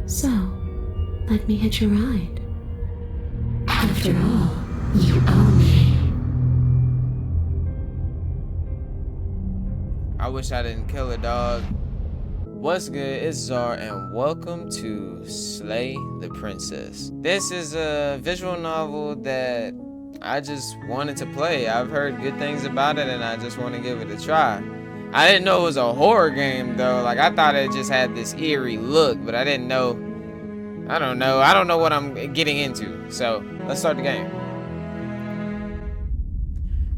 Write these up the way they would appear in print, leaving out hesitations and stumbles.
So, let me hitch a ride. After all, you owe me. I wish I didn't kill a dog. What's good? It's Czar, and welcome to Slay the Princess. This is a visual novel that I just wanted to play. I've heard good things about it, and I just want to give it a try. I didn't know it was a horror game, though. Like, I thought it just had this eerie look, but I didn't know. I don't know what I'm getting into. So, let's start the game.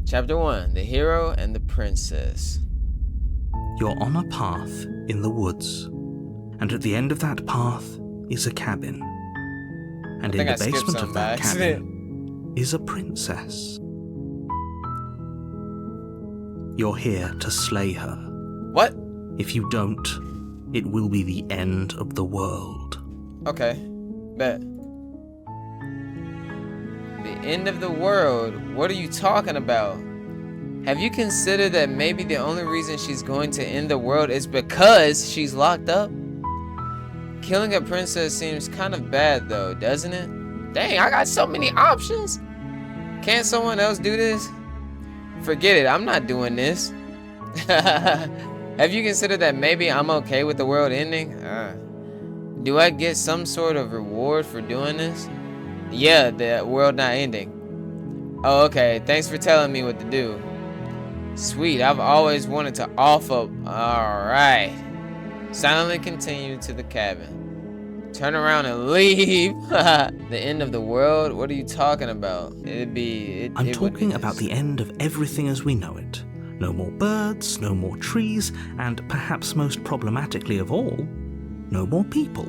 Chapter 1, The Hero and the Princess. You're on a path in the woods, and at the end of that path is a cabin. And in the basement of that cabin is a princess. You're here to slay her. What? If you don't, it will be the end of the world. Okay, bet. The end of the world? What are you talking about? Have you considered that maybe the only reason she's going to end the world is because she's locked up? Killing a princess seems kind of bad though, doesn't it? Dang, I got so many options. Can't someone else do this? Forget it, I'm not doing this. Have you considered that maybe I'm okay with the world ending? Do I get some sort of reward for doing this? Yeah, the world not ending. Oh, okay, thanks for telling me what to do. Sweet, I've always wanted to off up. Alright. Silently continue to the cabin. Turn around and leave. The end of the world? What are you talking about? I'm talking about the end of everything as we know it. No more birds, no more trees, and perhaps most problematically of all, no more people.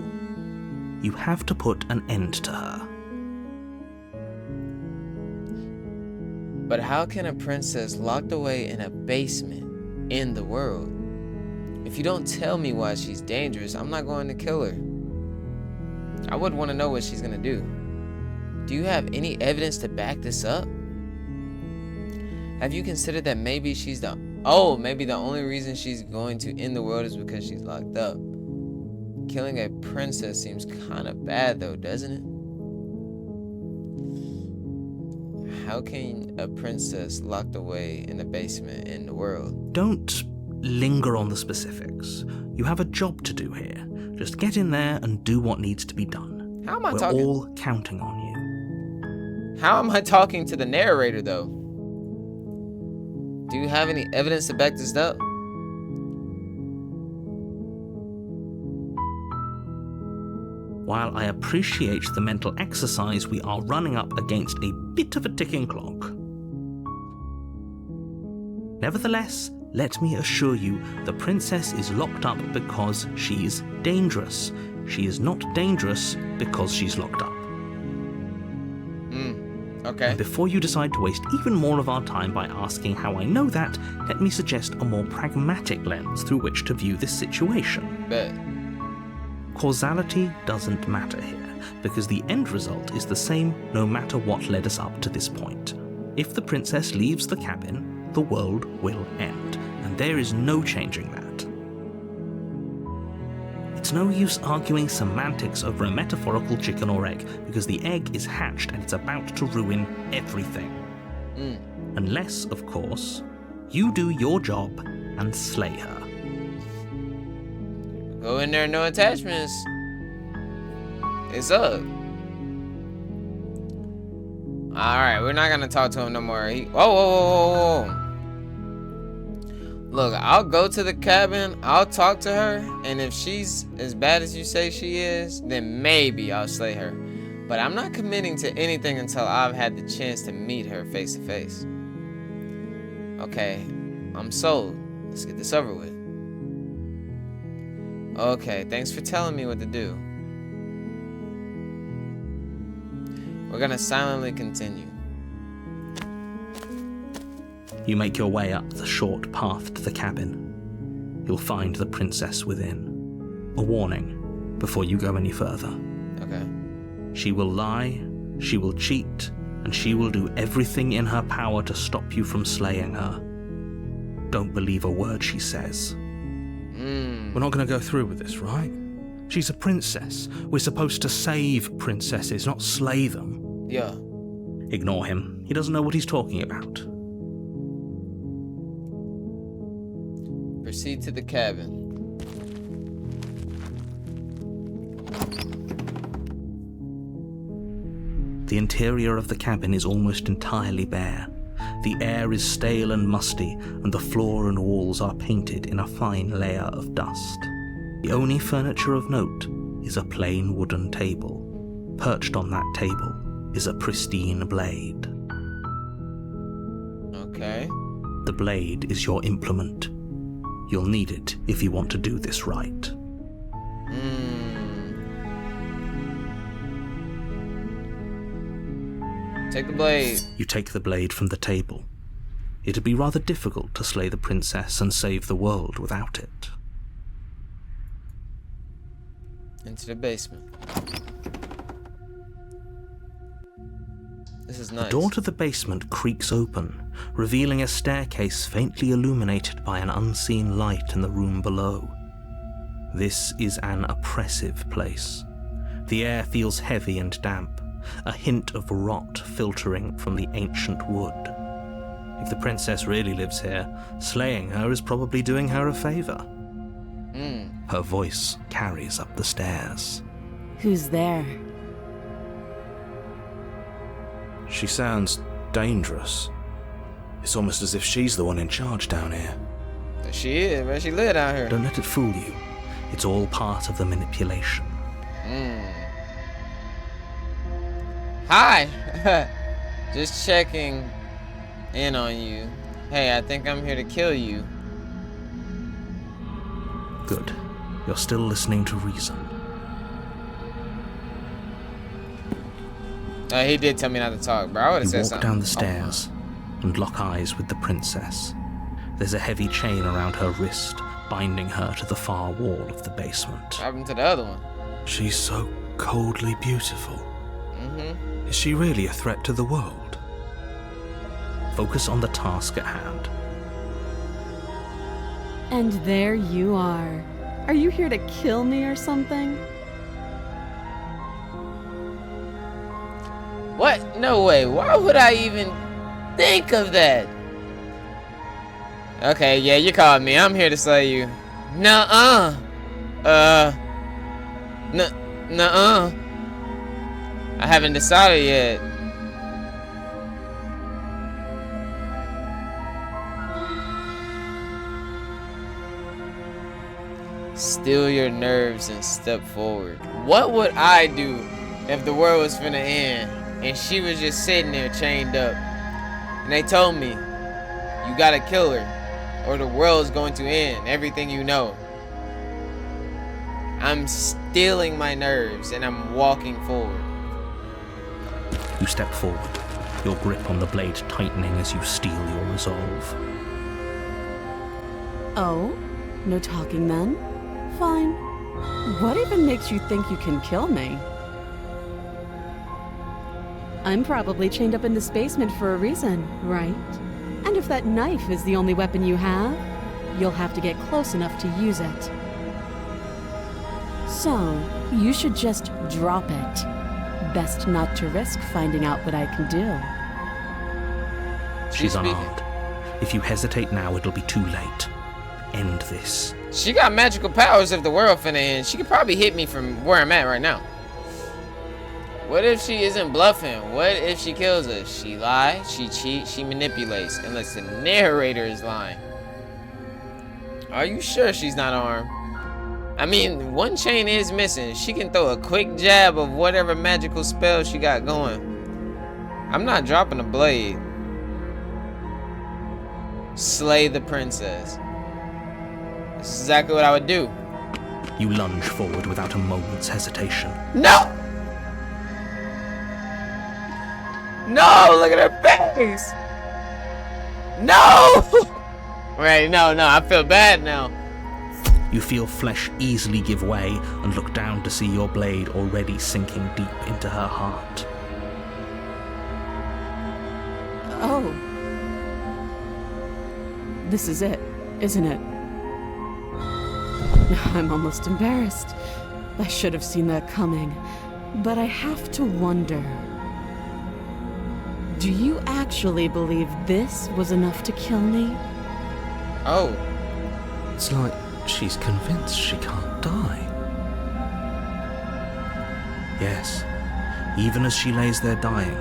You have to put an end to her. But how can a princess locked away in a basement end the world? If you don't tell me why she's dangerous, I'm not going to kill her. I would want to know what she's going to do. Do you have any evidence to back this up? Have you considered that maybe maybe the only reason she's going to end the world is because she's locked up? Killing a princess seems kind of bad though, doesn't it? How can a princess locked away in a basement in the world? Don't linger on the specifics. You have a job to do here. Just get in there and do what needs to be done. How am I We're talking? all counting on you. How am I talking to the narrator though? Do you have any evidence to back this up? While I appreciate the mental exercise, we are running up against a bit of a ticking clock. Nevertheless, let me assure you, the princess is locked up because she's dangerous. She is not dangerous because she's locked up. Okay. And before you decide to waste even more of our time by asking how I know that, let me suggest a more pragmatic lens through which to view this situation. Bet. Causality doesn't matter here, because the end result is the same no matter what led us up to this point. If the princess leaves the cabin, the world will end, and there is no changing that. It's no use arguing semantics over a metaphorical chicken or egg, because the egg is hatched and it's about to ruin everything. Unless, of course, you do your job and slay her. Go in there, no attachments. It's up. Alright, we're not gonna talk to him no more. Whoa. Look, I'll go to the cabin, I'll talk to her, and if she's as bad as you say she is, then maybe I'll slay her. But I'm not committing to anything until I've had the chance to meet her face to face. Okay, I'm sold. Let's get this over with. Okay, thanks for telling me what to do. We're gonna silently continue. You make your way up the short path to the cabin. You'll find the princess within. A warning before you go any further. Okay. She will lie, she will cheat, and she will do everything in her power to stop you from slaying her. Don't believe a word she says. We're not going to go through with this, right? She's a princess. We're supposed to save princesses, not slay them. Yeah. Ignore him. He doesn't know what he's talking about. Proceed to the cabin. The interior of the cabin is almost entirely bare. The air is stale and musty, and the floor and walls are painted in a fine layer of dust. The only furniture of note is a plain wooden table. Perched on that table is a pristine blade. Okay. The blade is your implement. You'll need it if you want to do this right. Take the blade. You take the blade from the table. It'd be rather difficult to slay the princess and save the world without it. Into the basement. This is nice. The door to the basement creaks open, revealing a staircase faintly illuminated by an unseen light in the room below. This is an oppressive place. The air feels heavy and damp, a hint of rot filtering from the ancient wood. If the princess really lives here, slaying her is probably doing her a favor. Her voice carries up the stairs. Who's there? She sounds dangerous. It's almost as if she's the one in charge down here. She is, man. She live down here. Don't let it fool you. It's all part of the manipulation. Hi! Just checking in on you. Hey, I think I'm here to kill you. Good. You're still listening to reason. He did tell me not to talk, bro. I would have You said walk something. down the stairs and lock eyes with the princess. There's a heavy chain around her wrist, binding her to the far wall of the basement. What happened to the other one? She's so coldly beautiful. Is she really a threat to the world? Focus on the task at hand. And there you are. Are you here to kill me or something? What? No way. Why would I even think of that? Okay, yeah, you called me. I'm here to slay you. Nuh-uh. Nuh-uh. I haven't decided yet. Still your nerves and step forward. What would I do if the world was finna end and she was just sitting there chained up and they told me, you gotta kill her or the world's going to end, everything you know? I'm stealing my nerves and I'm walking forward. You step forward, your grip on the blade tightening as you steel your resolve. Oh? No talking then? Fine. What even makes you think you can kill me? I'm probably chained up in this basement for a reason, right? And if that knife is the only weapon you have, you'll have to get close enough to use it. So, you should just drop it. Best not to risk finding out what I can do. She's speaking. unarmed. If you hesitate now, it'll be too late. End this. She got magical powers if the world finna end. She could probably hit me from where I'm at right now. What if she isn't bluffing? What if she kills us? She lies, she cheats, she manipulates, unless the narrator is lying. Are you sure she's not armed? I mean, one chain is missing. She can throw a quick jab of whatever magical spell she got going. I'm not dropping a blade. Slay the princess. This is exactly what I would do. You lunge forward without a moment's hesitation. No! No! Look at her face! No! Right, no, I feel bad now. You feel flesh easily give way and look down to see your blade already sinking deep into her heart. Oh. This is it, isn't it? I'm almost embarrassed. I should have seen that coming. But I have to wonder. Do you actually believe this was enough to kill me? Oh. It's like she's convinced she can't die. Yes, even as she lays there dying,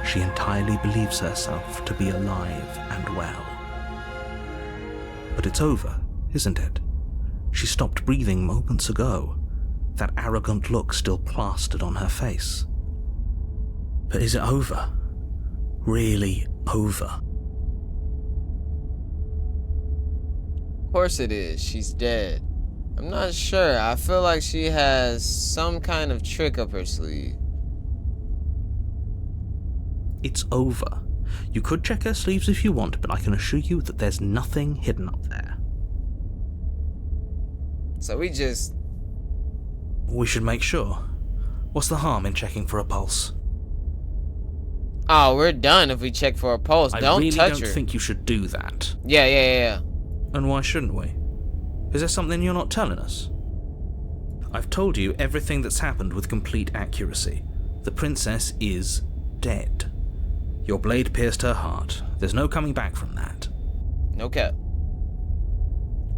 she entirely believes herself to be alive and well. But it's over, isn't it? She stopped breathing moments ago, that arrogant look still plastered on her face. But is it over? Really over? Of course it is. She's dead. I'm not sure. I feel like she has some kind of trick up her sleeve. It's over. You could check her sleeves if you want, but I can assure you that there's nothing hidden up there. So we should make sure. What's the harm in checking for a pulse? Oh, we're done if we check for a pulse. Don't really touch her. I don't think you should do that. Yeah. And why shouldn't we? Is there something you're not telling us? I've told you everything that's happened with complete accuracy. The princess is dead. Your blade pierced her heart. There's no coming back from that. No cap.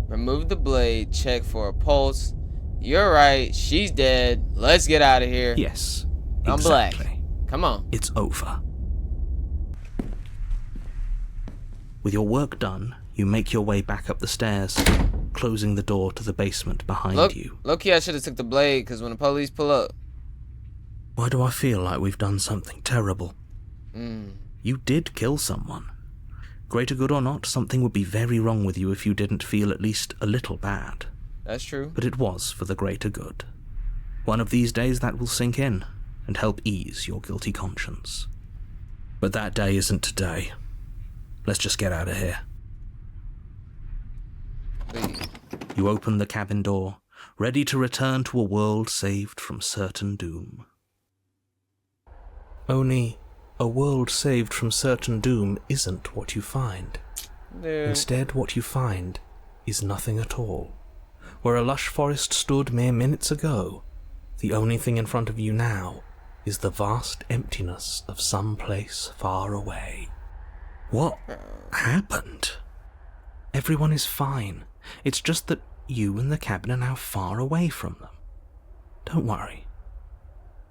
Remove the blade, check for a pulse. You're right, she's dead. Let's get out of here. Yes, I'm exactly. Black. Come on. It's over. With your work done, you make your way back up the stairs, closing the door to the basement behind you. Low-key, I should have took the blade, because when the police pull up... Why do I feel like we've done something terrible? You did kill someone. Greater good or not, something would be very wrong with you if you didn't feel at least a little bad. That's true. But it was for the greater good. One of these days that will sink in and help ease your guilty conscience. But that day isn't today. Let's just get out of here. Please. You open the cabin door, ready to return to a world saved from certain doom. Only, a world saved from certain doom isn't what you find. Dude. Instead, what you find is nothing at all. Where a lush forest stood mere minutes ago, the only thing in front of you now is the vast emptiness of some place far away. What happened? Everyone is fine. It's just that you and the cabin are now far away from them. Don't worry.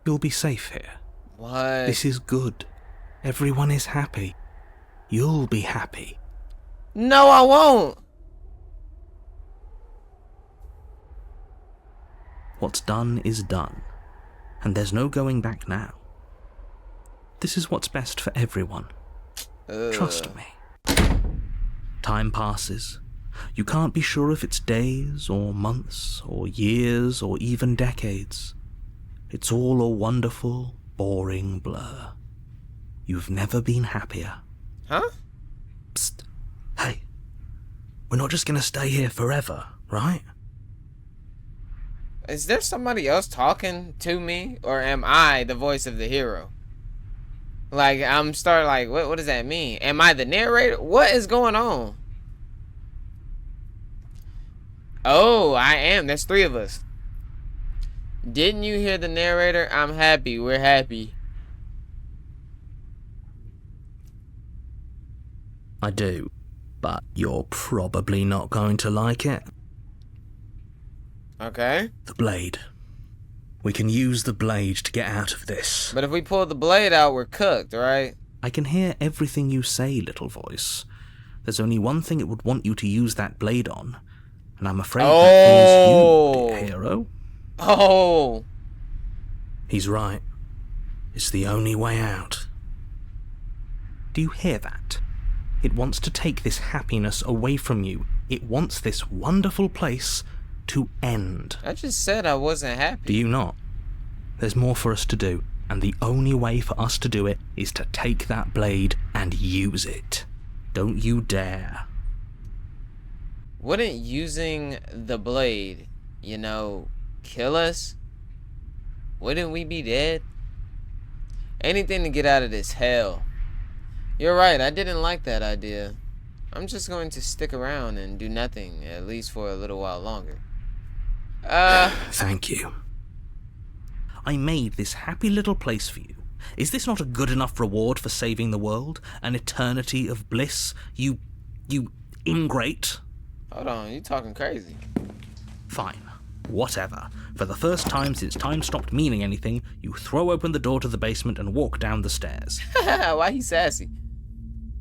You'll be safe here. What? This is good. Everyone is happy. You'll be happy. No, I won't. What's done is done, and there's no going back now. This is what's best for everyone. Trust me. Time passes. You can't be sure if it's days, or months, or years, or even decades. It's all a wonderful, boring blur. You've never been happier. Huh? Psst. Hey. We're not just gonna stay here forever, right? Is there somebody else talking to me, or am I the voice of the hero? Like, I'm starting like, what does that mean? Am I the narrator? What is going on? Oh, I am. There's 3 of us. Didn't you hear the narrator? I'm happy. We're happy. I do, but you're probably not going to like it. Okay. The blade. We can use the blade to get out of this. But if we pull the blade out, we're cooked, right? I can hear everything you say, little voice. There's only one thing it would want you to use that blade on, and I'm afraid that means you, dear hero. Oh. He's right. It's the only way out. Do you hear that? It wants to take this happiness away from you. It wants this wonderful place to end. I just said I wasn't happy. Do you not? There's more for us to do, and the only way for us to do it is to take that blade and use it. Don't you dare. Wouldn't using the blade, kill us? Wouldn't we be dead? Anything to get out of this hell. You're right, I didn't like that idea. I'm just going to stick around and do nothing, at least for a little while longer. Thank you. I made this happy little place for you. Is this not a good enough reward for saving the world? An eternity of bliss? You ingrate? Hold on, you talking crazy. Fine. Whatever. For the first time since time stopped meaning anything, you throw open the door to the basement and walk down the stairs. Why he sassy?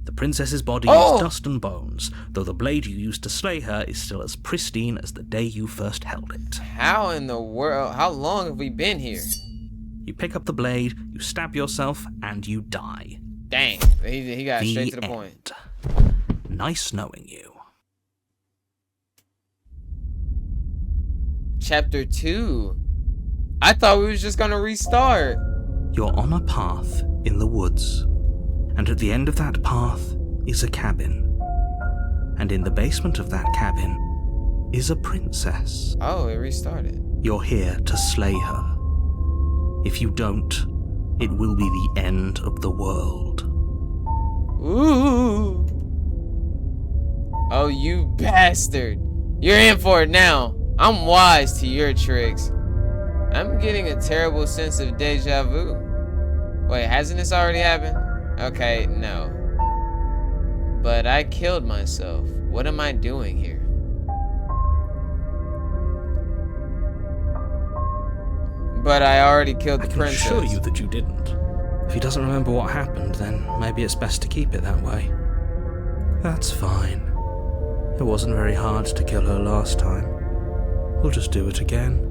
The princess's body is dust and bones, though the blade you used to slay her is still as pristine as the day you first held it. How in the world? How long have we been here? You pick up the blade, you stab yourself, and you die. Dang, he got straight to the point. Nice knowing you. Chapter 2. I thought we was just gonna restart. You're on a path in the woods, and at the end of that path is a cabin. And in the basement of that cabin is a princess. Oh, it restarted. You're here to slay her. If you don't, it will be the end of the world. Ooh. Oh, you bastard. You're in for it now. I'm wise to your tricks. I'm getting a terrible sense of deja vu. Wait, hasn't this already happened? Okay, no. But I killed myself. What am I doing here? But I already killed the princess. I can assure you that you didn't. If he doesn't remember what happened, then maybe it's best to keep it that way. That's fine. It wasn't very hard to kill her last time. We'll just do it again.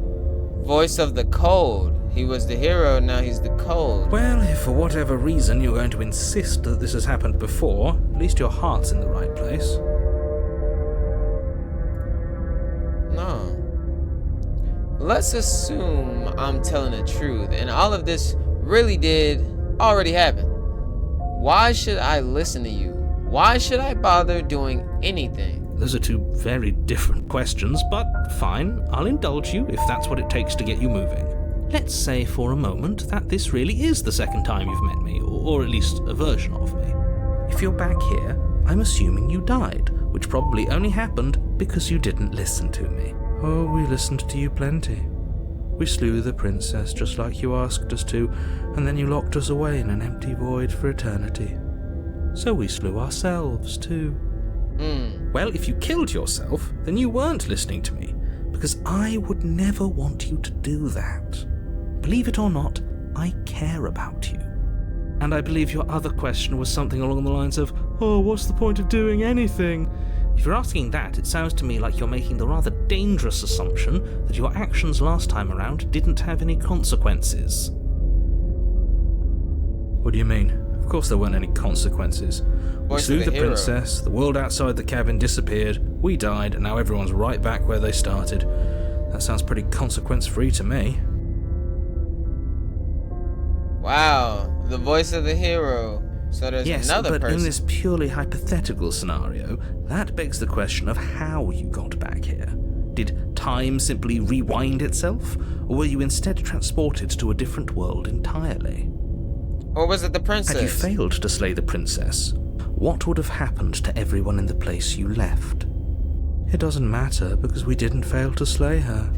Voice of the cold. He was the hero, now he's the cold. Well, if for whatever reason you're going to insist that this has happened before, at least your heart's in the right place. No. Let's assume I'm telling the truth, and all of this really did already happen. Why should I listen to you? Why should I bother doing anything? Those are two very different questions, but fine, I'll indulge you if that's what it takes to get you moving. Let's say for a moment that this really is the second time you've met me, or at least a version of me. If you're back here, I'm assuming you died, which probably only happened because you didn't listen to me. Oh, we listened to you plenty. We slew the princess just like you asked us to, and then you locked us away in an empty void for eternity. So we slew ourselves too. Well, if you killed yourself, then you weren't listening to me, because I would never want you to do that. Believe it or not, I care about you. And I believe your other question was something along the lines of, oh, what's the point of doing anything? If you're asking that, it sounds to me like you're making the rather dangerous assumption that your actions last time around didn't have any consequences. What do you mean? Of course there weren't any consequences. We slew the princess, the world outside the cabin disappeared, we died, and now everyone's right back where they started. That sounds pretty consequence-free to me. Wow, the voice of the hero. So there's another person. Yes, but in this purely hypothetical scenario, that begs the question of how you got back here. Did time simply rewind itself, or were you instead transported to a different world entirely? Or was it the princess? Had you failed to slay the princess, what would have happened to everyone in the place you left? It doesn't matter, because we didn't fail to slay her.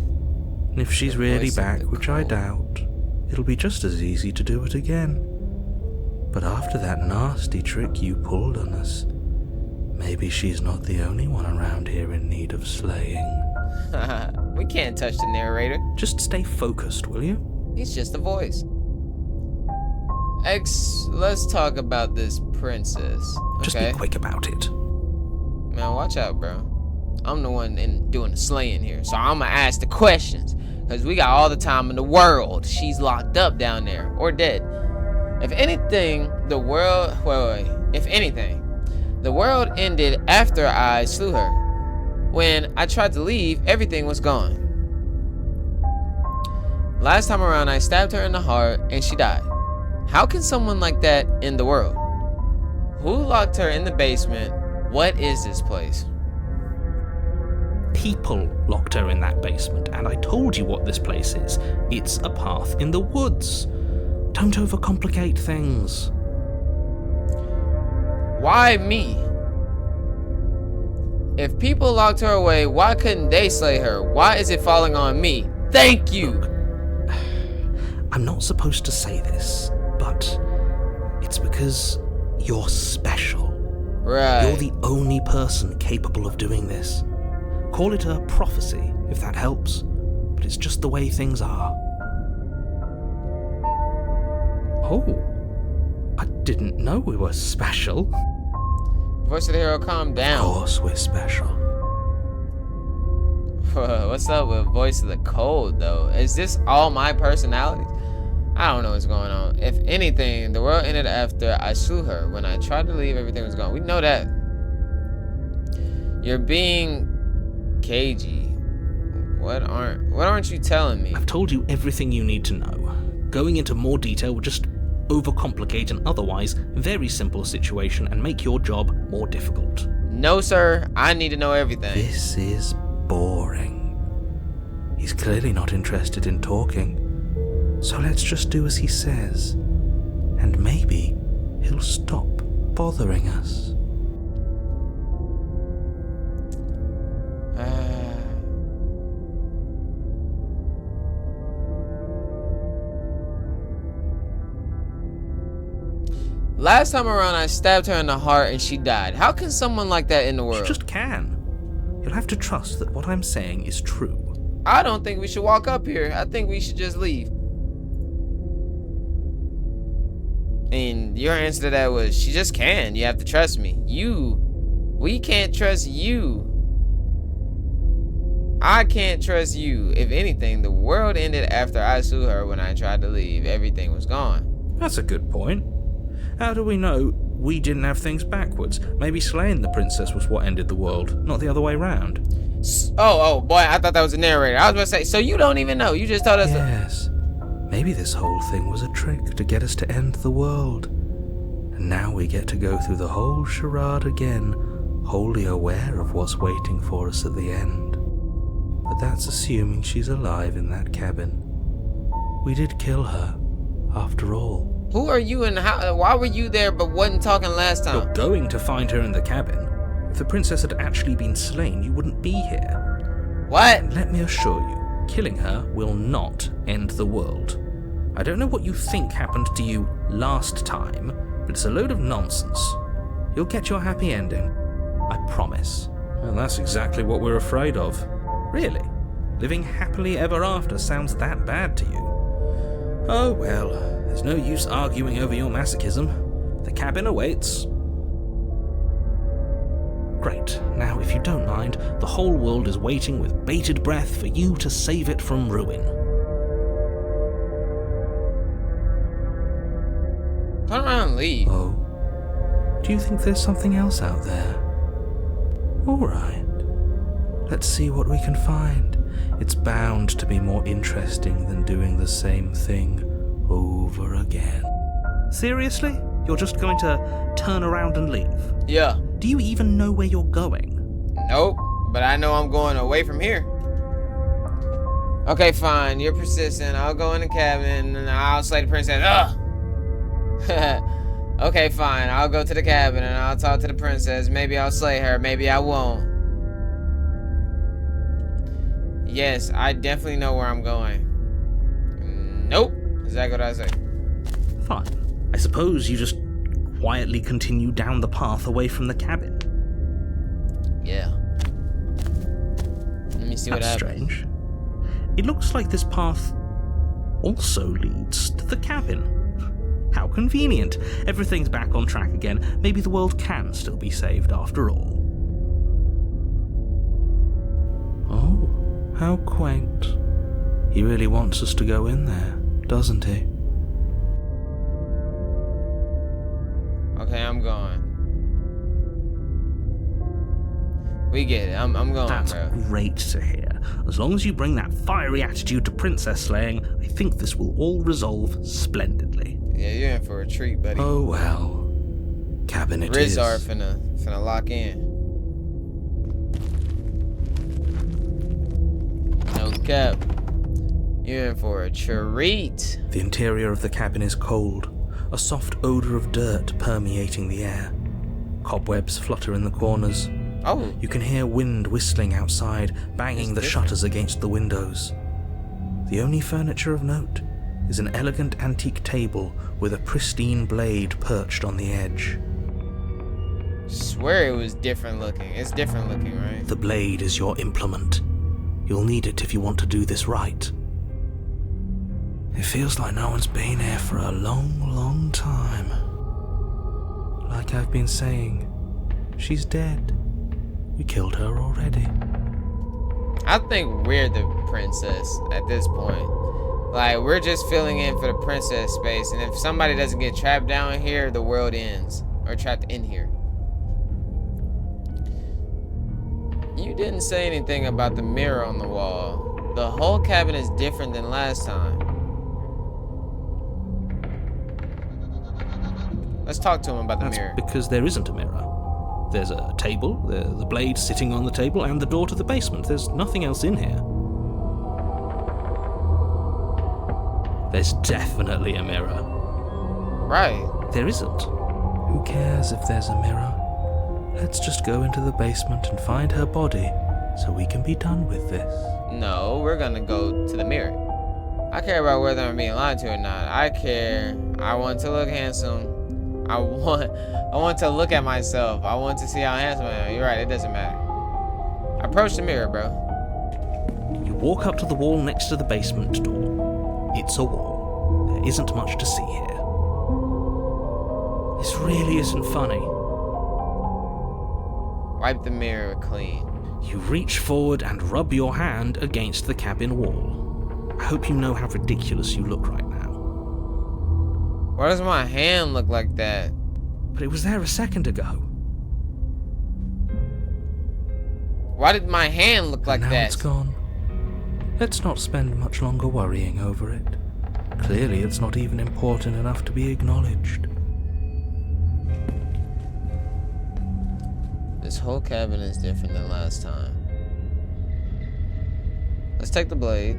And if she's really back, which I doubt, it'll be just as easy to do it again. But after that nasty trick you pulled on us, maybe she's not the only one around here in need of slaying. We can't touch the narrator. Just stay focused, will you? He's just a voice. Let's talk about this princess. Okay? Just be quick about it. Man, watch out, bro. I'm the one doing the slaying here, so I'm gonna ask the questions, because we got all the time in the world. She's locked up down there, or dead. If anything, the world... If anything, the world ended after I slew her. When I tried to leave, everything was gone. Last time around, I stabbed her in the heart, and she died. How can someone like that end the world? Who locked her in the basement? What is this place? People locked her in that basement, and I told you what this place is. It's a path in the woods. Don't overcomplicate things. Why me? If people locked her away, why couldn't they slay her? Why is it falling on me? Thank you! Look, I'm not supposed to say this, but it's because you're special. Right. You're the only person capable of doing this. Call it a prophecy, if that helps, but it's just the way things are. Oh, I didn't know we were special. Voice of the hero, calm Of down. course we're special. What's up with Voice of the Cold, though? Is this all my personality? I don't know what's going on. If anything, the world ended after I slew her. When I tried to leave, everything was gone. We know that. You're being cagey. What aren't you telling me? I've told you everything you need to know. Going into more detail would just overcomplicate an otherwise very simple situation and make your job more difficult. No, sir. I need to know everything. This is boring. He's clearly not interested in talking. So let's just do as he says. And maybe he'll stop bothering us. Last time around, I stabbed her in the heart and she died. How can someone like that in the You world? just can. You'll have to trust that what I'm saying is true. I don't think we should walk up here. I think we should just leave. And your answer to that was, she just can. You have to trust me. We can't trust you. I can't trust you. If anything, the world ended after I slew her. When I tried to leave, everything was gone. That's a good point. How do we know we didn't have things backwards? Maybe slaying the princess was what ended the world, not the other way round. Oh, boy, I thought that was a narrator. I was about to say, so you don't even know. You just told us. Yes. Maybe this whole thing was a trick to get us to end the world. And now we get to go through the whole charade again, wholly aware of what's waiting for us at the end. But that's assuming she's alive in that cabin. We did kill her, after all. Who are you and why were you there but wasn't talking last time? You're going to find her in the cabin. If the princess had actually been slain, you wouldn't be here. What? Let me assure you, killing her will not end the world. I don't know what you think happened to you last time, but it's a load of nonsense. You'll get your happy ending. I promise. Well, that's exactly what we're afraid of. Really? Living happily ever after sounds that bad to you? Oh well, there's no use arguing over your masochism. The cabin awaits. Great. Now, if you don't mind, the whole world is waiting with bated breath for you to save it from ruin. Turn around and leave. Oh. Do you think there's something else out there? Alright. Let's see what we can find. It's bound to be more interesting than doing the same thing over again. Seriously? You're just going to turn around and leave? Yeah. Do you even know where you're going? Nope. But I know I'm going away from here. Okay, fine. You're persistent. I'll go in the cabin and I'll slay the princess. Ugh! Okay, fine. I'll go to the cabin and I'll talk to the princess. Maybe I'll slay her. Maybe I won't. Yes, I definitely know where I'm going. Nope. Exactly what I say. Fine. I suppose you just quietly continue down the path away from the cabin. Yeah. Let me see what That's happens. strange. It looks like this path also leads to the cabin. How convenient. Everything's back on track again. Maybe the world can still be saved after all. Oh, how quaint. He really wants us to go in there, doesn't he? Okay, I'm going. We get it. I'm going, That's bro. great to hear. As long as you bring that fiery attitude to princess slaying, I think this will all resolve splendidly. Yeah, you're in for a treat, buddy. Oh well. Cabin it is. Rizar finna lock in. No cap. You're in for a treat. The interior of the cabin is cold, a soft odor of dirt permeating the air. Cobwebs flutter in the corners. Oh, You can hear wind whistling outside, banging the It's shutters against the windows. The only furniture of note, is an elegant antique table with a pristine blade perched on the edge. Swear it was different looking. It's different looking, right? The blade is your implement. You'll need it if you want to do this right. It feels like no one's been here for a long, long time. Like I've been saying, she's dead. We killed her already. I think we're the princess at this point. Like, we're just filling in for the princess space, and if somebody doesn't get trapped down here, the world ends. Or trapped in here. You didn't say anything about the mirror on the wall. The whole cabin is different than last time. Let's talk to him about the mirror. That's because there isn't a mirror. There's a table, the blade sitting on the table, and the door to the basement. There's nothing else in here. There's definitely a mirror. Right. There isn't. Who cares if there's a mirror? Let's just go into the basement and find her body so we can be done with this. No, we're gonna go to the mirror. I care about whether I'm being lied to or not. I care. I want to look handsome. I want to look at myself. I want to see how handsome I am. You're right, it doesn't matter. Approach the mirror, bro. You walk up to the wall next to the basement door. It's a wall. There isn't much to see here. This really isn't funny. Wipe the mirror clean. You reach forward and rub your hand against the cabin wall. I hope you know how ridiculous you look right now. Why does my hand look like that? But it was there a second ago. Why did my hand look like now that? It's gone. Let's not spend much longer worrying over it. Clearly it's not even important enough to be acknowledged. This whole cabin is different than last time. Let's take the blade.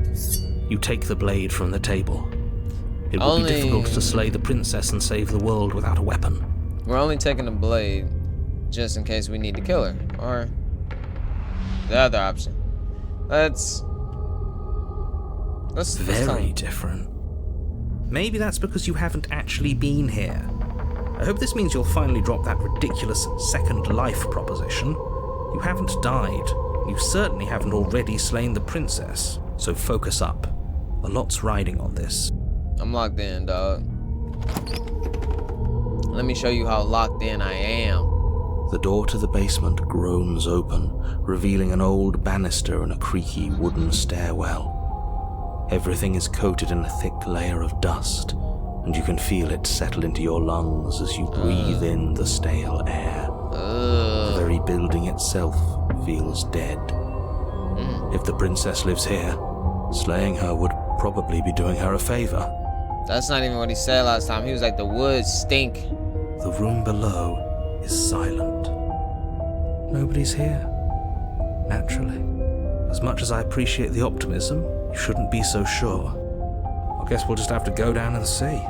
You take the blade from the table. It will be difficult to slay the princess and save the world without a weapon. We're only taking the blade just in case we need to kill her. Or the other option. Let's Very different. Maybe that's because you haven't actually been here. I hope this means you'll finally drop that ridiculous second life proposition. You haven't died. You certainly haven't already slain the princess. So focus up. A lot's riding on this. I'm locked in, dog. Let me show you how locked in I am. The door to the basement groans open, revealing an old banister and a creaky wooden stairwell. Everything is coated in a thick layer of dust, and you can feel it settle into your lungs as you breathe in the stale air. The very building itself feels dead. If the princess lives here, slaying her would probably be doing her a favor. That's not even what he said last time. He was like, the woods stink. The room below is silent. Nobody's here. Naturally. As much as I appreciate the optimism, you shouldn't be so sure. I guess we'll just have to go down and see.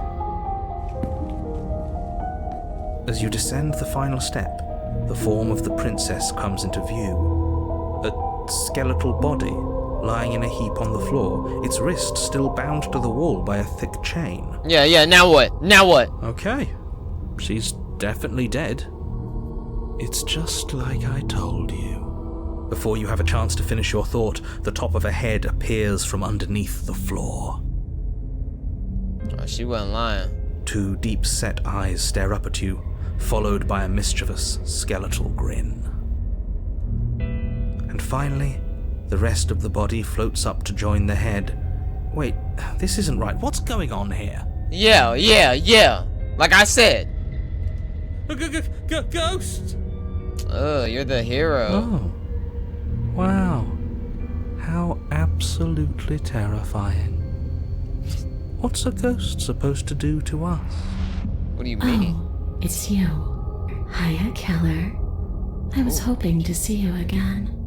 As you descend the final step, the form of the princess comes into view. A skeletal body, lying in a heap on the floor, its wrist still bound to the wall by a thick chain. Yeah, now what? Now what? Okay. She's definitely dead. It's just like I told you. Before you have a chance to finish your thought, the top of a head appears from underneath the floor. Oh, she wasn't lying. Two deep-set eyes stare up at you, followed by a mischievous skeletal grin. And finally, the rest of the body floats up to join the head. Wait, this isn't right. What's going on here? Yeah. Like I said. Ghost! You're the hero. Oh. Wow. How absolutely terrifying. What's a ghost supposed to do to us? What do you mean? Oh, it's you. Hiya, Keller. I was hoping to see you again.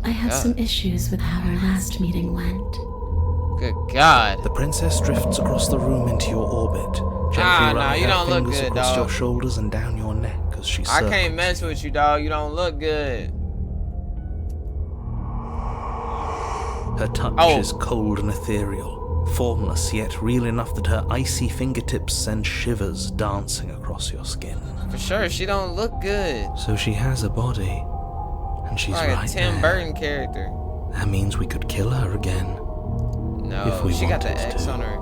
I had some issues with how our last meeting went. Good God. The princess drifts across the room into your orbit, gently running you her don't look fingers good, across dog. your shoulders and down your neck as she I circles. can't mess with you, dog. You don't look good. Her touch is cold and ethereal, formless yet real enough that her icy fingertips send shivers dancing across your skin. For sure, she don't look good. So she has a body, and she's Like right a Tim there. Burton character. That means we could kill her again. No, If we she got the wanted X to. on her.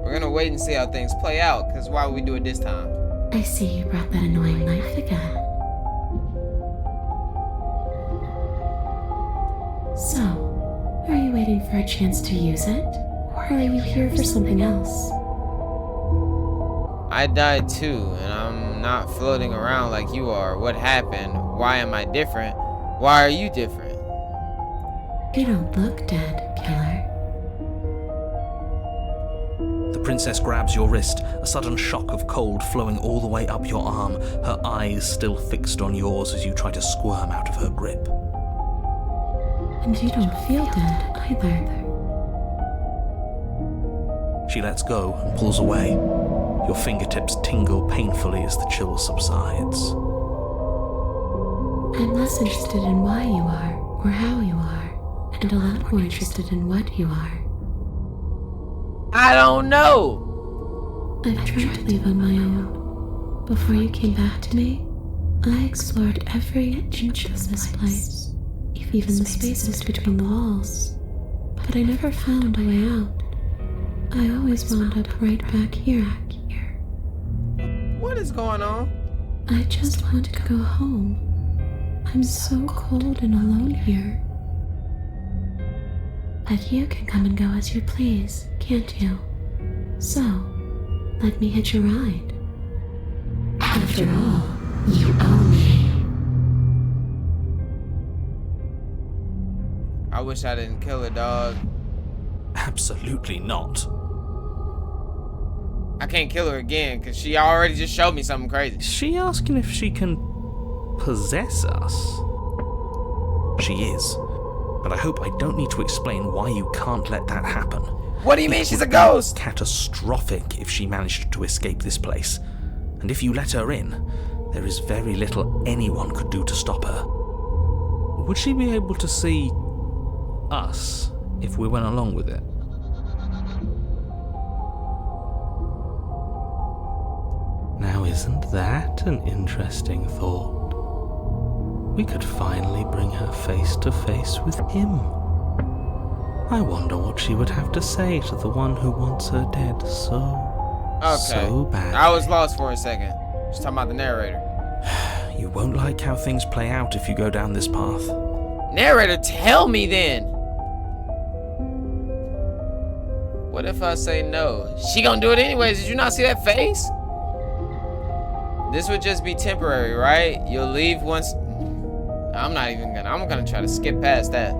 We're gonna wait and see how things play out, because why would we do it this time? I see you brought that annoying knife again. So, are you waiting for a chance to use it? Or are you here for something else? I died too, and I'm not floating around like you are. What happened? Why am I different? Why are you different? You don't look dead, killer. The princess grabs your wrist, a sudden shock of cold flowing all the way up your arm, her eyes still fixed on yours as you try to squirm out of her grip. And you don't feel dead either. She lets go and pulls away. Your fingertips tingle painfully as the chill subsides. I'm less interested in why you are, or how you are, and a lot more interested in what you are. I don't know. I've tried to leave on my own. Before you came back to me, I explored every inch of this place, even the spaces between the walls. But I never found a way out. I always wound up right back here. What is going on? I just want to go home. I'm so cold and alone here. But you can come and go as you please, can't you? So, let me hitch a ride. After all, you own me. I wish I didn't kill a dog. Absolutely not. I can't kill her again, because she already just showed me something crazy. Is she asking if she can possess us? She is. But I hope I don't need to explain why you can't let that happen. What do you mean she's a ghost? Catastrophic if she managed to escape this place. And if you let her in, there is very little anyone could do to stop her. Would she be able to see us if we went along with it? Now, isn't that an interesting thought? We could finally bring her face to face with him. I wonder what she would have to say to the one who wants her dead so bad. I was lost for a second. Just talking about the narrator. You won't like how things play out if you go down this path. Narrator, tell me then. What if I say no? She gonna do it anyways. Did you not see that face? This would just be temporary, right? You'll leave once. I'm gonna try to skip past that.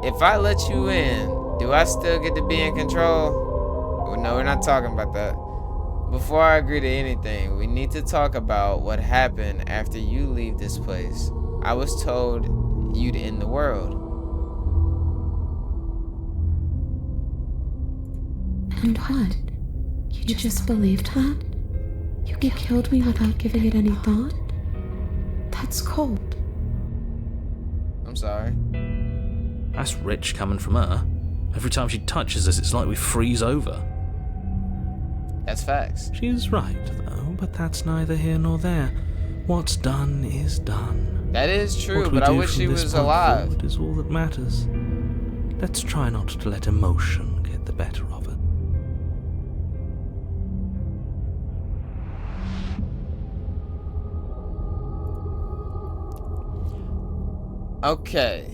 If I let you in, do I still get to be in control? Well, no, we're not talking about that. Before I agree to anything, we need to talk about what happened after you leave this place. I was told you'd end the world. And what? You just believed that? You killed me without giving it any thought? That's cold. I'm sorry. That's rich coming from her. Every time she touches us, it's like we freeze over. That's facts. She's right, though, but that's neither here nor there. What's done is done. That is true, What we but I do wish from she this was point alive. forward is all that matters. Let's try not to let emotion get the better of it. Okay.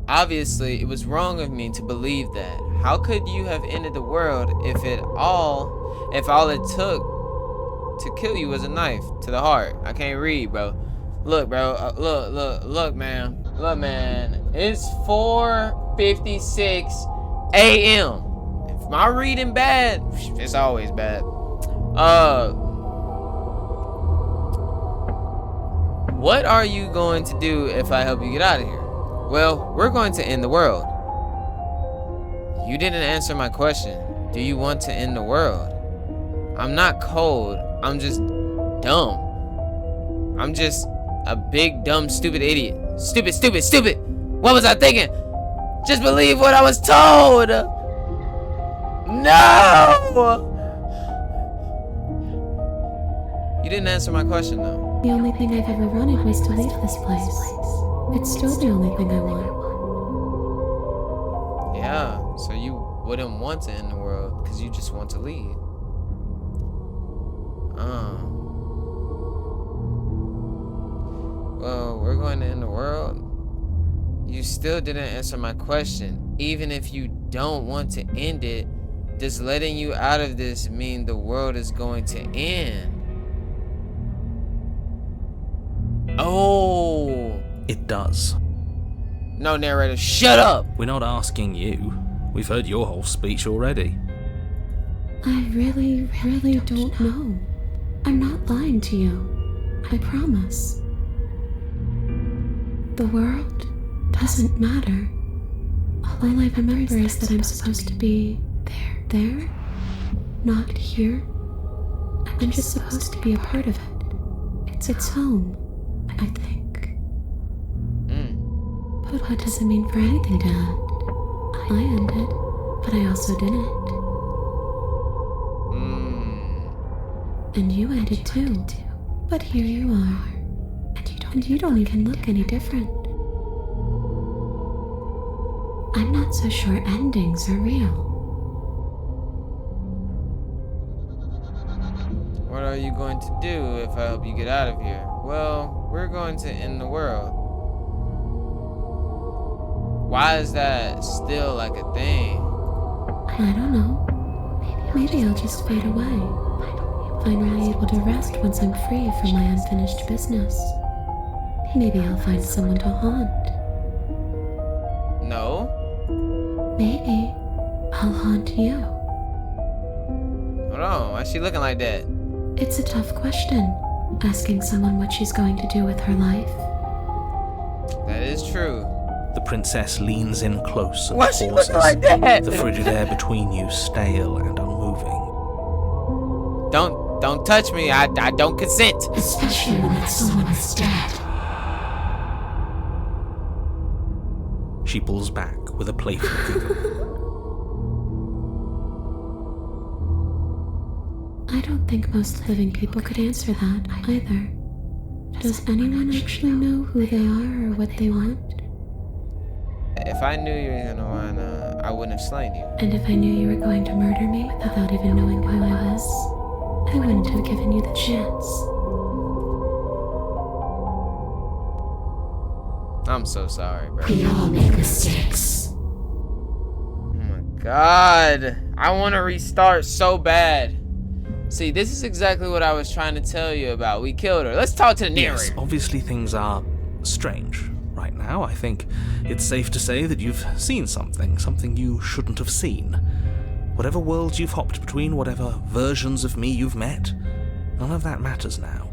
Obviously, it was wrong of me to believe that. How could you have ended the world if all it took to kill you was a knife to the heart? I can't read, bro. Look, bro. Look, man. Look, man. It's 4:56 a.m. If my reading bad, it's always bad. What are you going to do if I help you get out of here? Well, we're going to end the world. You didn't answer my question. Do you want to end the world? I'm not cold. I'm just dumb. I'm just a big, dumb, stupid idiot. Stupid. What was I thinking? Just believe what I was told. No! You didn't answer my question, though. The only thing I've ever wanted was to leave this place. It's still the only thing I want. Yeah, so you wouldn't want to end the world because you just want to leave. Well, we're going to end the world. You still didn't answer my question. Even if you don't want to end it, does letting you out of this mean the world is going to end? Oh. It does. No, narrator, shut up! We're not asking you. We've heard your whole speech already. I really don't know. I'm not lying to you. I promise. The world doesn't matter. All I remember is that I'm supposed to be there, not here. I'm just supposed to be a part of it. It's home, I think. But what does it mean for anything to end? I ended, but I also didn't. And you ended too. But here you are. And you don't even look any different. I'm not so sure endings are real. What are you going to do if I help you get out of here? Well, we're going to end the world. Why is that still like a thing? I don't know. Maybe I'll just fade away. Finally able to rest once I'm free from my unfinished business. Maybe I'll find someone to haunt. No. Maybe I'll haunt you. Hold on, why is she looking like that? It's a tough question, asking someone what she's going to do with her life. That is true. The princess leans in close and Why is she pauses, looking like that? the frigid air between you stale and unmoving. Don't touch me. I don't consent. Especially when it's someone that's dead. She pulls back with a playful giggle. I don't think most living people could answer that either. Does anyone actually know who they are or what they want? If I knew you were gonna wanna, I wouldn't have slain you. And if I knew you were going to murder me without even knowing who I was, I wouldn't have given you the chance. I'm so sorry, bro. We all make mistakes. Oh my god. I want to restart so bad. See, this is exactly what I was trying to tell you about. We killed her. Let's talk to the narrator. Yes, obviously things are strange right now. I think it's safe to say that you've seen something you shouldn't have seen. Whatever worlds you've hopped between, whatever versions of me you've met, none of that matters now.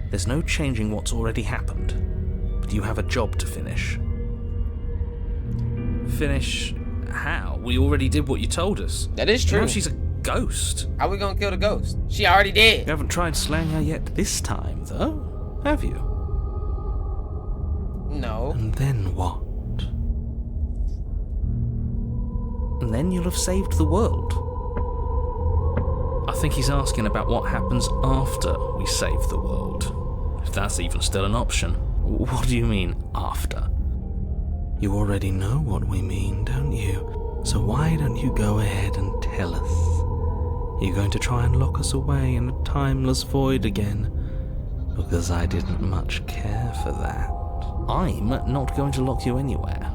There's no changing what's already happened, but you have a job to finish. Finish how? We already did what you told us. That is true. Now she's a ghost. How we gonna kill the ghost? She already You dead. haven't tried slaying her yet this time, though, have you? No. And then what? And then you'll have saved the world. I think he's asking about what happens after we save the world. If that's even still an option. What do you mean, after? You already know what we mean, don't you? So why don't you go ahead and tell us? You're going to try and lock us away in a timeless void again? Because I didn't much care for that. I'm not going to lock you anywhere.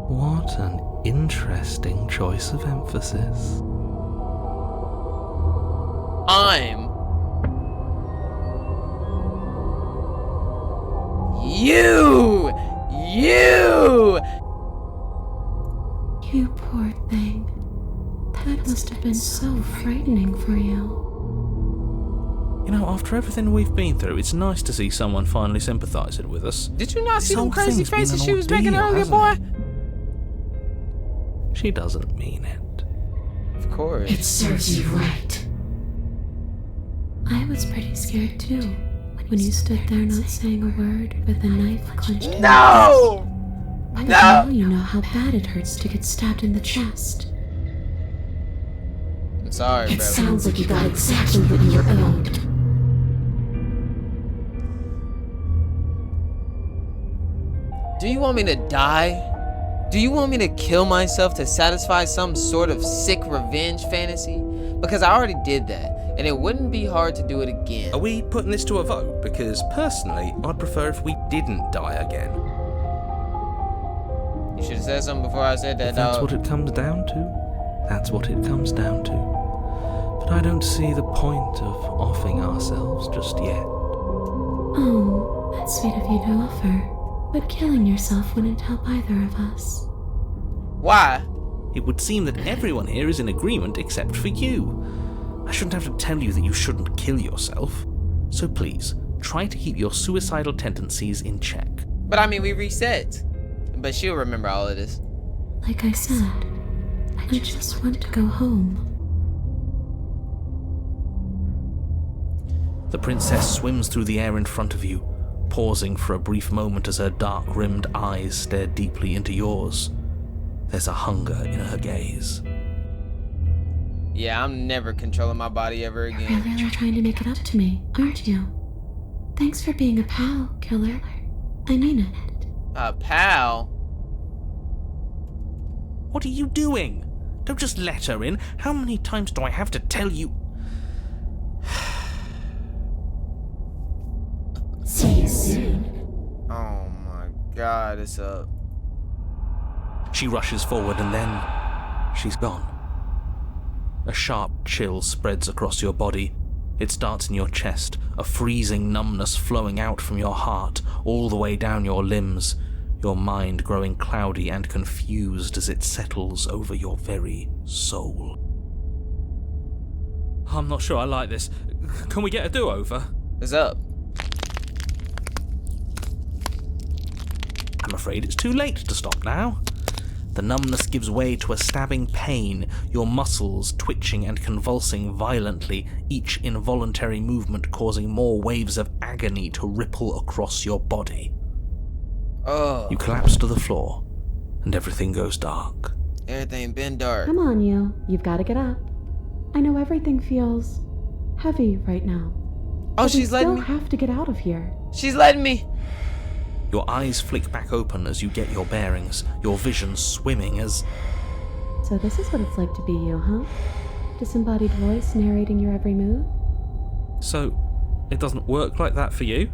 What an interesting choice of emphasis. You poor thing. That must have been so frightening for you. You know, after everything we've been through, it's nice to see someone finally sympathising with us. Did you not This see them whole crazy thing's been faces an she was making ordeal, earlier, boy? hasn't it? She doesn't mean it. Of course. serves you right. I was pretty scared too, when you stood there not saying a word with a knife clenched in your No! fist. But No! now you know how bad it hurts to get stabbed in the chest. I'm sorry, It bro. sounds like you got exactly what you were owed. Do you want me to die? Do you want me to kill myself to satisfy some sort of sick revenge fantasy? Because I already did that, and it wouldn't be hard to do it again. Are we putting this to a vote? Because personally, I'd prefer if we didn't die again. You should have said something before I said that, If that's dog. what it comes down to, that's what it comes down to. But I don't see the point of offing ourselves just yet. Oh, that's sweet of you to offer. But killing yourself wouldn't help either of us. Why? It would seem that everyone here is in agreement except for you. I shouldn't have to tell you that you shouldn't kill yourself. So please, try to keep your suicidal tendencies in check. But I mean, we reset. But she'll remember all of this. Like I said, I just want to go home. The princess swims through the air in front of you, pausing for a brief moment as her dark-rimmed eyes stare deeply into yours. There's a hunger in her gaze. Yeah, I'm never controlling my body ever You're again. really trying to make it up to me, aren't you? Thanks for being a pal, killer. I mean it. A pal? What are you doing? Don't just let her in. How many times do I have to tell you? See you soon. Oh my god, it's up. She rushes forward and then she's gone. A sharp chill spreads across your body. It starts in your chest, a freezing numbness flowing out from your heart, all the way down your limbs, your mind growing cloudy and confused as it settles over your very soul. I'm not sure I like this. Can we get a do-over? It's up. I'm afraid it's too late to stop now. The numbness gives way to a stabbing pain, your muscles twitching and convulsing violently, each involuntary movement causing more waves of agony to ripple across your body. Oh, You collapse to the floor, and everything goes dark. everything been dark. Come on, you. You've got to get up. I know everything feels heavy right now. Oh, but we she's letting still me. have to get out of here. She's letting me. Your eyes flick back open as you get your bearings, your vision swimming as... So this is what it's like to be you, huh? Disembodied voice narrating your every move? So, it doesn't work like that for you?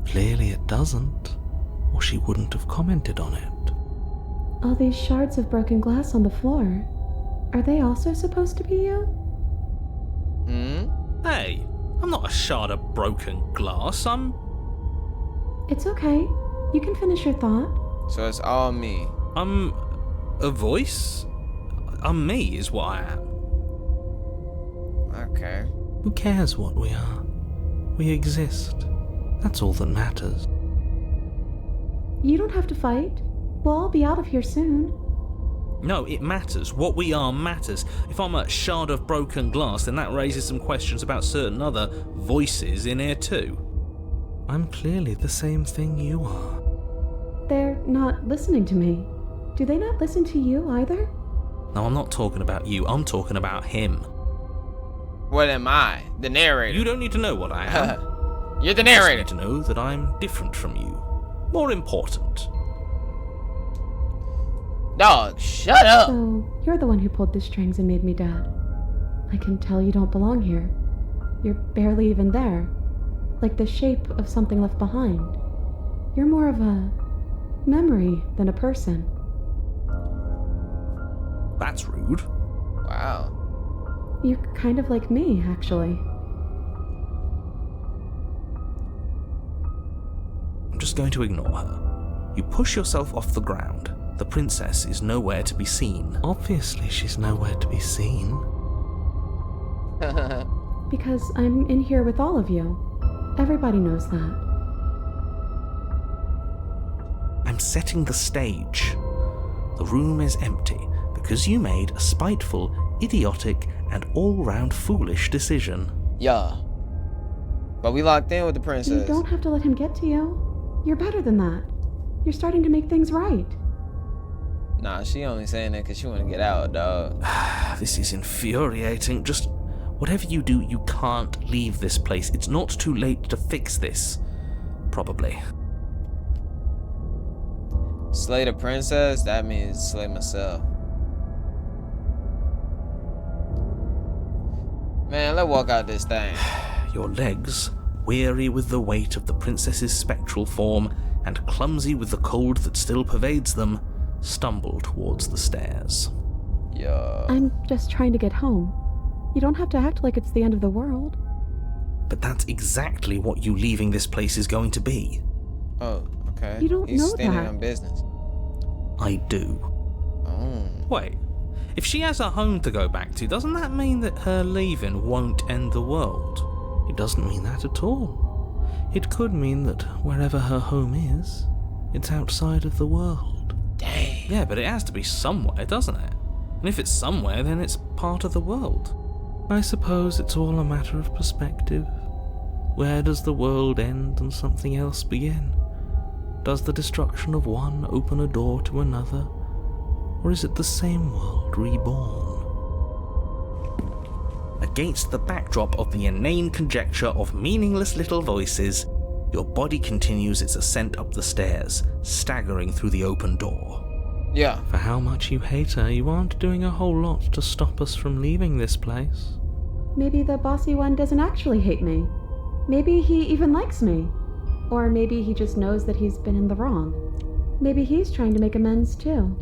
Clearly it doesn't, or she wouldn't have commented on it. All these shards of broken glass on the floor. Are they also supposed to be you? Hmm? Hey, I'm not a shard of broken glass, It's okay. You can finish your thought. So it's all me. I'm a voice? I'm me is what I am. Okay. Who cares what we are? We exist. That's all that matters. You don't have to fight. We'll all be out of here soon. No, it matters. What we are matters. If I'm a shard of broken glass, then that raises some questions about certain other voices in here too. I'm clearly the same thing you are. They're not listening to me. Do they not listen to you either? No, I'm not talking about you. I'm talking about him. What am I? The narrator. You don't need to know what I am. You're the You just narrator. need to know that I'm different from you. More important. Dog, shut up. So, you're the one who pulled the strings and made me dead. I can tell you don't belong here. You're barely even there. Like the shape of something left behind. You're more of a memory than a person. That's rude. Wow. You're kind of like me, actually. I'm just going to ignore her. You push yourself off the ground. The princess is nowhere to be seen. Obviously, she's nowhere to be seen. Because I'm in here with all of you. Everybody knows that. I'm setting the stage. The room is empty because you made a spiteful, idiotic, and all-round foolish decision. Yeah. But we locked in with the You princess. don't have to let him get to you. You're better than that. You're starting to make things right. Nah, she only saying that because she want to get out, dog. This is infuriating. Just whatever you do, you can't leave this place. It's not too late to fix this. Probably. Slay the princess? That means slay myself. Man, let's walk out this thing. Your legs, weary with the weight of the princess's spectral form and clumsy with the cold that still pervades them, stumble towards the stairs. Yo. I'm just trying to get home. You don't have to act like it's the end of the world. But that's exactly what you leaving this place is going to be. Oh, okay. You don't He's know standing that. on business. I do. Oh. Wait, if she has a home to go back to, doesn't that mean that her leaving won't end the world? It doesn't mean that at all. It could mean that wherever her home is, it's outside of the world. Dang. Yeah, but it has to be somewhere, doesn't it? And if it's somewhere, then it's part of the world. I suppose it's all a matter of perspective. Where does the world end and something else begin? Does the destruction of one open a door to another? Or is it the same world reborn? Against the backdrop of the inane conjecture of meaningless little voices, your body continues its ascent up the stairs, staggering through the open door. Yeah. For how much you hate her, you aren't doing a whole lot to stop us from leaving this place. Maybe the bossy one doesn't actually hate me. Maybe he even likes me. Or maybe he just knows that he's been in the wrong. Maybe he's trying to make amends too.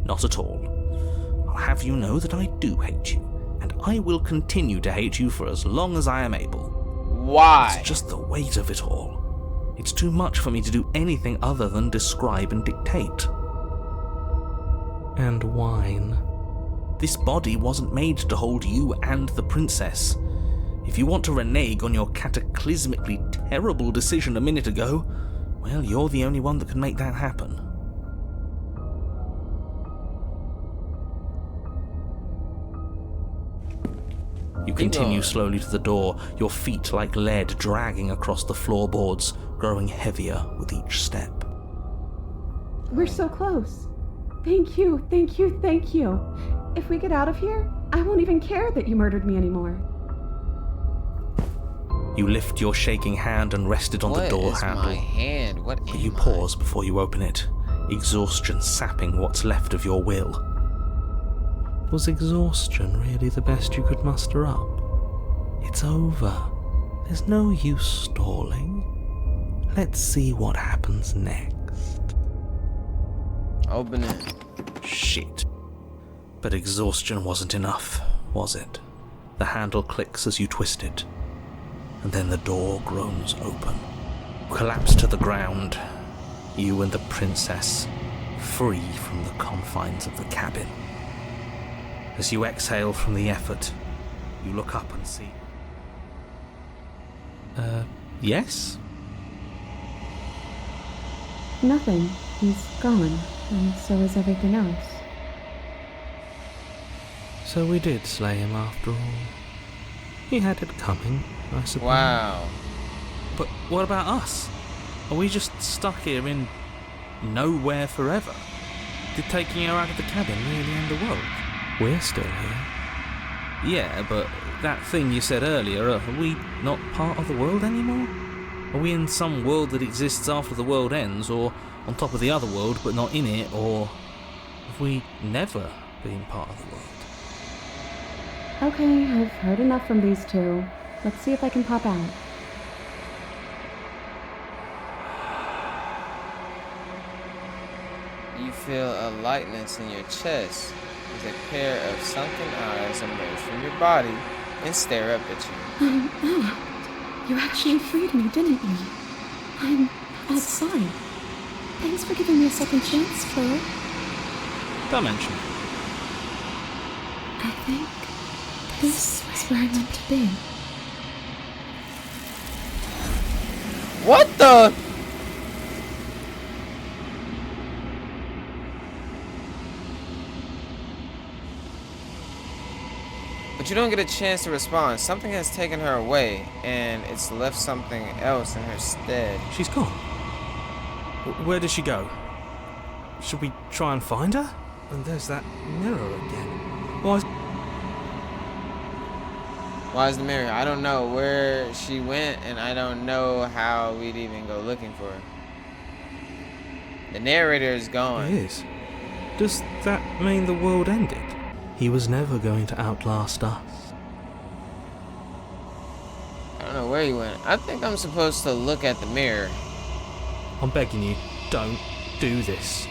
Not at all. I'll have you know that I do hate you, and I will continue to hate you for as long as I am able. Why? It's just the weight of it all. It's too much for me to do anything other than describe and dictate. And whine. This body wasn't made to hold you and the princess. If you want to renege on your cataclysmically terrible decision a minute ago, well, you're the only one that can make that happen. You continue slowly to the door, your feet like lead dragging across the floorboards, growing heavier with each step. We're so close. Thank you, thank you, thank you. If we get out of here, I won't even care that you murdered me anymore. You lift your shaking hand and rest it on the door handle. What is my hand? What But am you I? pause before you open it, exhaustion sapping what's left of your will. Was exhaustion really the best you could muster up? It's over. There's no use stalling. Let's see what happens next. Open it. Shit. But exhaustion wasn't enough, was it? The handle clicks as you twist it, and then the door groans open. Collapse to the ground, you and the princess, free from the confines of the cabin. As you exhale from the effort, you look up and see... yes? Nothing. He's gone, and so is everything else. So we did slay him after all. He had it coming, I suppose. Wow. But what about us? Are we just stuck here in nowhere forever? Did taking her out of the cabin really end the world? We're still here. Yeah, but that thing you said earlier, are we not part of the world anymore? Are we in some world that exists after the world ends, or on top of the other world but not in it, or have we never been part of the world? Okay, I've heard enough from these two. Let's see if I can pop out. You feel a lightness in your chest as a pair of sunken eyes emerge from your body and stare up at you. You actually freed me, didn't you? I'm outside. Thanks for giving me a second chance, Claire. Dimension. I think this is where I'm meant to be. What the? But you don't get a chance to respond. Something has taken her away, and it's left something else in her stead. She's gone. Where did she go? Should we try and find her? And there's that mirror again. Why is the mirror? I don't know where she went, and I don't know how we'd even go looking for her. The narrator is gone. It is. Does that mean the world ended? He was never going to outlast us. I don't know where he went. I think I'm supposed to look at the mirror. I'm begging you, don't do this.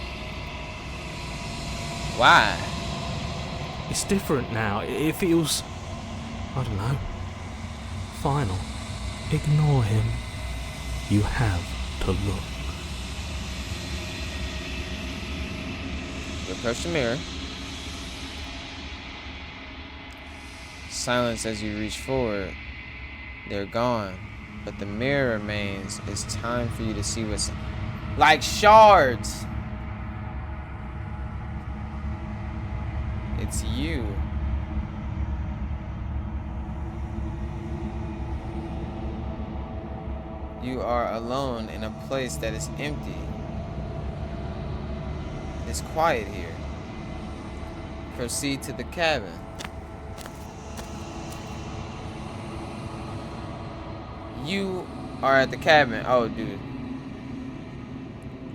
Why? It's different now. It feels, I don't know, final. Ignore him. You have to look. You approach the mirror. Silence as you reach forward. They're gone, but the mirror remains. It's time for you to see what's like shards. It's you. You are alone in a place that is empty. It's quiet here. Proceed to the cabin. You are at the cabin. Oh, dude.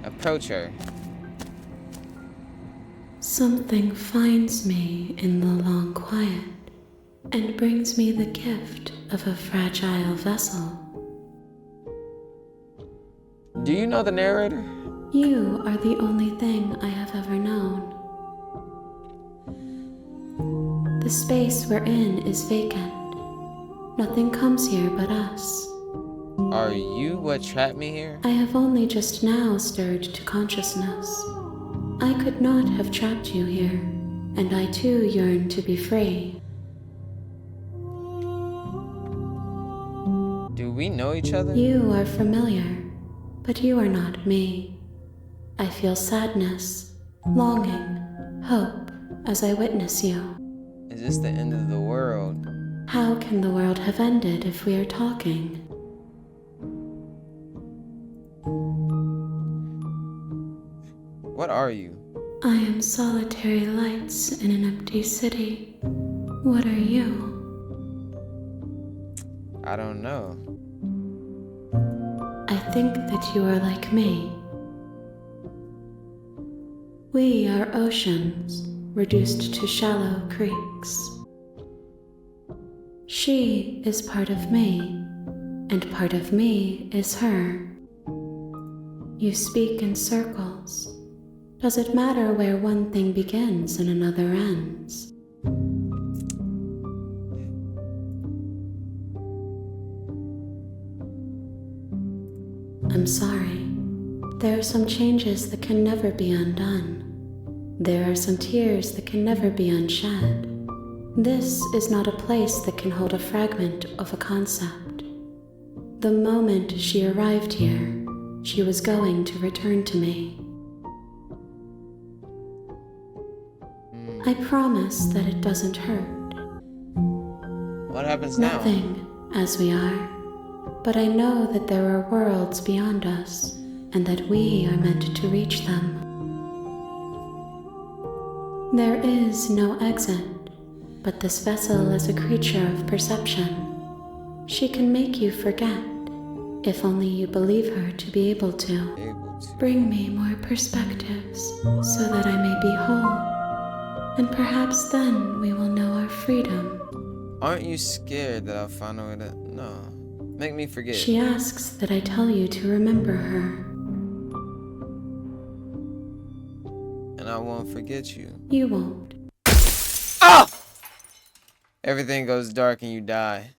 Approach her. Something finds me in the long quiet and brings me the gift of a fragile vessel. Do you know the narrator? You are the only thing I have ever known. The space we're in is vacant. Nothing comes here but us. Are you what trapped me here? I have only just now stirred to consciousness. I could not have trapped you here, and I too yearn to be free. Do we know each other? You are familiar, but you are not me. I feel sadness, longing, hope as I witness you. Is this the end of the world? How can the world have ended if we are talking? What are you? I am solitary lights in an empty city. What are you? I don't know. I think that you are like me. We are oceans, reduced to shallow creeks. She is part of me, and part of me is her. You speak in circles. Does it matter where one thing begins and another ends? I'm sorry. There are some changes that can never be undone. There are some tears that can never be unshed. This is not a place that can hold a fragment of a concept. The moment she arrived here, she was going to return to me. I promise that it doesn't hurt. What happens now? Nothing, as we are. But I know that there are worlds beyond us, and that we are meant to reach them. There is no exit, but this vessel is a creature of perception. She can make you forget, if only you believe her to be able to. Bring me more perspectives, so that I may be whole. And perhaps then we will know our freedom. Aren't you scared that I'll find a way to... No. Make me forget. She asks that I tell you to remember her. And I won't forget you. You won't. Ah! Everything goes dark and you die.